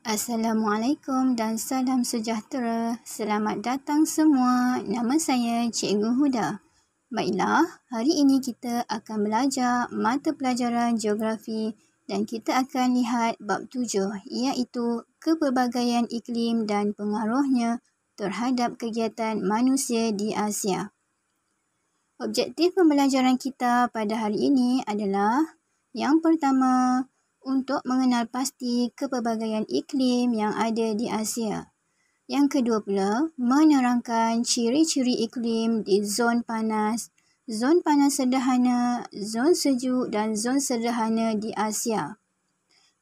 Assalamualaikum dan salam sejahtera. Selamat datang semua. Nama saya Cikgu Huda. Baiklah, hari ini kita akan belajar mata pelajaran geografi dan kita akan lihat bab 7 iaitu kepelbagaian iklim dan pengaruhnya terhadap kegiatan manusia di Asia. Objektif pembelajaran kita pada hari ini adalah yang pertama, untuk mengenal pasti kepelbagaian iklim yang ada di Asia. Yang kedua pula, menerangkan ciri-ciri iklim di zon panas sederhana, zon sejuk dan zon sederhana di Asia.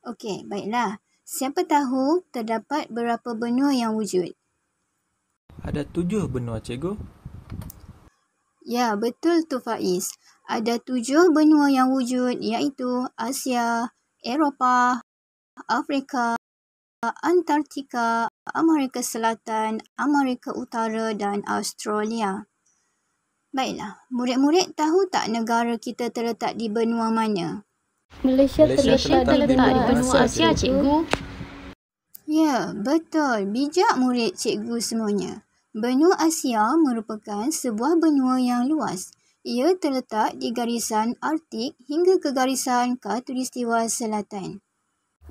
Okey, baiklah. Siapa tahu terdapat berapa benua yang wujud? Ada 7 benua, cikgu. Ya, betul tu Faiz. Ada 7 benua yang wujud iaitu Asia, Eropah, Afrika, Antartika, Amerika Selatan, Amerika Utara dan Australia. Baiklah, murid-murid tahu tak negara kita terletak di benua mana? Malaysia terletak di benua Asia, cikgu. Ya, betul. Bijak murid cikgu semuanya. Benua Asia merupakan sebuah benua yang luas. Ia terletak di garisan Arktik hingga ke garisan Khatulistiwa Selatan.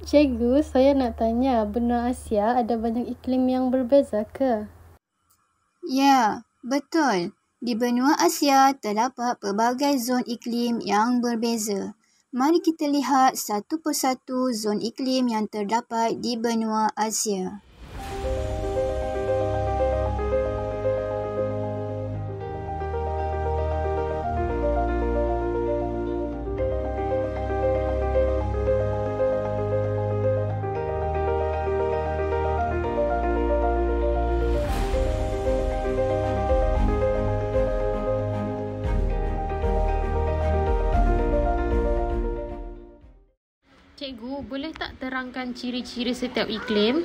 Cikgu, saya nak tanya, benua Asia ada banyak iklim yang berbeza ke? Ya, betul. Di benua Asia terdapat pelbagai zon iklim yang berbeza. Mari kita lihat satu persatu zon iklim yang terdapat di benua Asia. Cikgu, boleh tak terangkan ciri-ciri setiap iklim?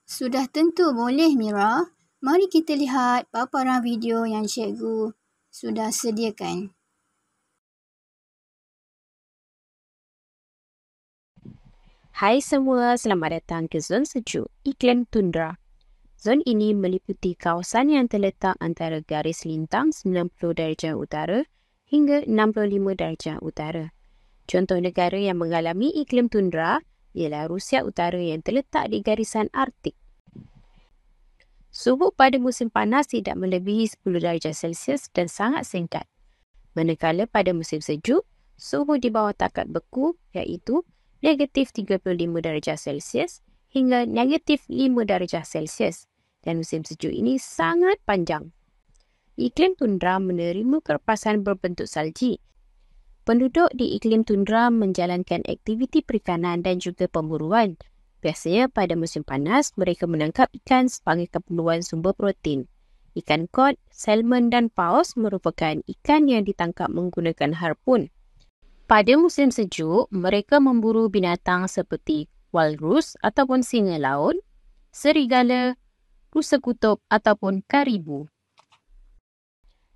Sudah tentu boleh, Mira. Mari kita lihat paparan video yang cikgu sudah sediakan. Hai semua, selamat datang ke zon sejuk, iklim tundra. Zon ini meliputi kawasan yang terletak antara garis lintang 90 darjah utara hingga 65 darjah utara. Contoh negara yang mengalami iklim tundra ialah Rusia Utara yang terletak di garisan Arktik. Suhu pada musim panas tidak melebihi 10 darjah Celsius dan sangat singkat. Manakala pada musim sejuk, suhu di bawah takat beku iaitu negatif 35 darjah Celsius hingga negatif 5 darjah Celsius dan musim sejuk ini sangat panjang. Iklim tundra menerima kerepasan berbentuk salji. Penduduk di iklim tundra menjalankan aktiviti perikanan dan juga pemburuan. Biasanya pada musim panas, mereka menangkap ikan sebagai keperluan sumber protein. Ikan kod, salmon dan paus merupakan ikan yang ditangkap menggunakan harpun. Pada musim sejuk, mereka memburu binatang seperti walrus ataupun singa laut, serigala, rusa kutub ataupun karibu.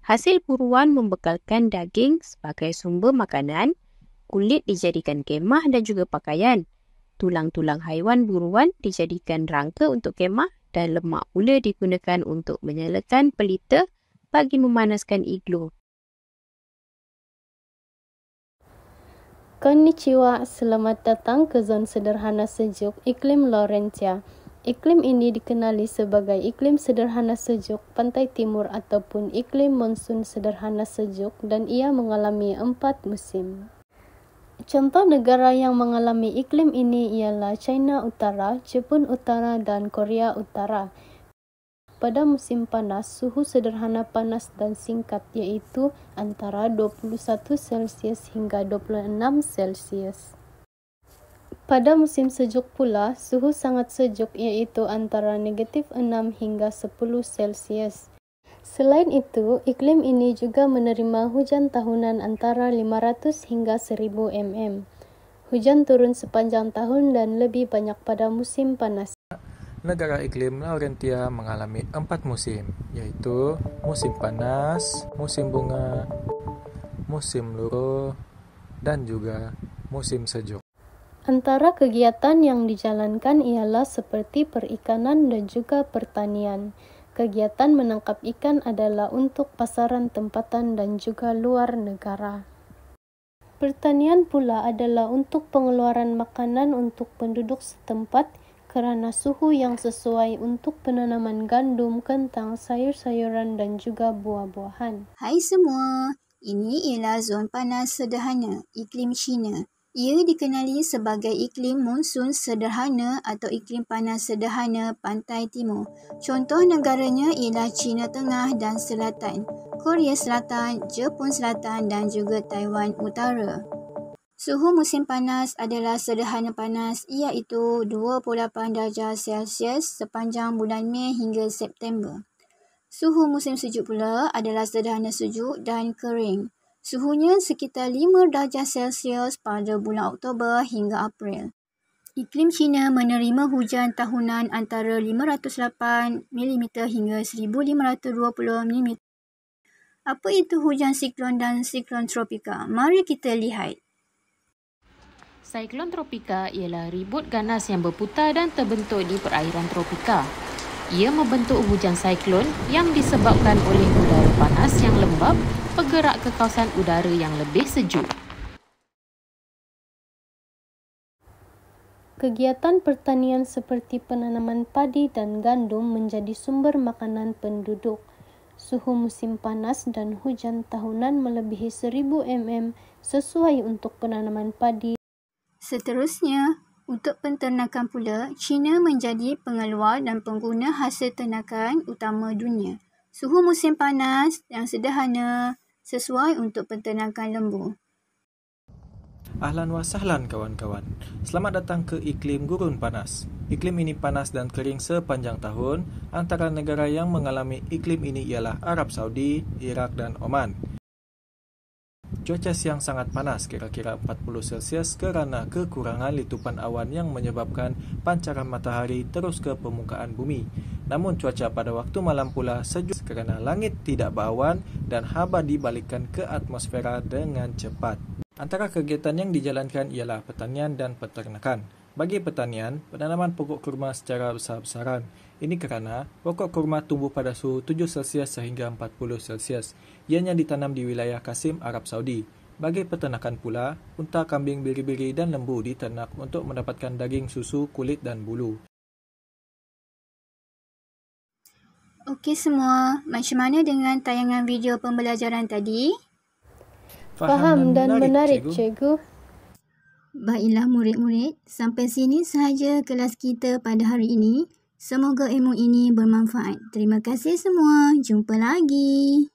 Hasil buruan membekalkan daging sebagai sumber makanan, kulit dijadikan kemah dan juga pakaian. Tulang-tulang haiwan buruan dijadikan rangka untuk kemah dan lemak pula digunakan untuk menyalakan pelita bagi memanaskan iglo. Konnichiwa, selamat datang ke zon sederhana sejuk iklim Laurentia. Iklim ini dikenali sebagai iklim sederhana sejuk pantai timur ataupun iklim monsun sederhana sejuk dan ia mengalami 4 musim. Contoh negara yang mengalami iklim ini ialah China Utara, Jepun Utara dan Korea Utara. Pada musim panas, suhu sederhana panas dan singkat iaitu antara 21 Celsius hingga 26 Celsius. Pada musim sejuk pula, suhu sangat sejuk iaitu antara negatif 6 hingga 10 Celsius. Selain itu, iklim ini juga menerima hujan tahunan antara 500 hingga 1000 mm. Hujan turun sepanjang tahun dan lebih banyak pada musim panas. Negara iklim Laurentia mengalami 4 musim, iaitu musim panas, musim bunga, musim luruh, dan juga musim sejuk. Antara kegiatan yang dijalankan ialah seperti perikanan dan juga pertanian. Kegiatan menangkap ikan adalah untuk pasaran tempatan dan juga luar negara. Pertanian pula adalah untuk pengeluaran makanan untuk penduduk setempat kerana suhu yang sesuai untuk penanaman gandum, kentang, sayur-sayuran dan juga buah-buahan. Hai semua, ini ialah zon panas sederhana iklim China. Ia dikenali sebagai iklim monsun sederhana atau iklim panas sederhana pantai timur. Contoh negaranya ialah China Tengah dan Selatan, Korea Selatan, Jepun Selatan dan juga Taiwan Utara. Suhu musim panas adalah sederhana panas iaitu 28 darjah Celsius sepanjang bulan Mei hingga September. Suhu musim sejuk pula adalah sederhana sejuk dan kering. Suhunya sekitar 5 darjah Celsius pada bulan Oktober hingga April. Iklim China menerima hujan tahunan antara 508 mm hingga 1520 mm. Apa itu hujan siklon dan siklon tropika? Mari kita lihat. Siklon tropika ialah ribut ganas yang berputar dan terbentuk di perairan tropika. Ia membentuk hujan siklon yang disebabkan oleh udara panas yang lembap bergerak ke kawasan udara yang lebih sejuk. Kegiatan pertanian seperti penanaman padi dan gandum menjadi sumber makanan penduduk. Suhu musim panas dan hujan tahunan melebihi 1000 mm sesuai untuk penanaman padi. Seterusnya, untuk penternakan pula, China menjadi pengeluar dan pengguna hasil ternakan utama dunia. Suhu musim panas yang sederhana sesuai untuk penternakan lembu. Ahlan wa sahlan kawan-kawan. Selamat datang ke iklim gurun panas. Iklim ini panas dan kering sepanjang tahun. Antara negara yang mengalami iklim ini ialah Arab Saudi, Iraq dan Oman. Cuaca siang sangat panas, kira-kira 40 Celsius kerana kekurangan litupan awan yang menyebabkan pancaran matahari terus ke permukaan bumi. Namun cuaca pada waktu malam pula sejuk kerana langit tidak berawan dan haba dibalikkan ke atmosfera dengan cepat. Antara kegiatan yang dijalankan ialah pertanian dan peternakan. Bagi pertanian, penanaman pokok kurma secara besar-besaran. Ini kerana pokok kurma tumbuh pada suhu 7 Celsius sehingga 40 Celsius. Ianya ditanam di wilayah Qasim, Arab Saudi. Bagi peternakan pula, unta, kambing, biri-biri dan lembu diternak untuk mendapatkan daging, susu, kulit dan bulu. Okey semua, macam mana dengan tayangan video pembelajaran tadi? Faham dan menarik, cikgu. Baiklah murid-murid, sampai sini sahaja kelas kita pada hari ini. Semoga ilmu ini bermanfaat. Terima kasih semua. Jumpa lagi.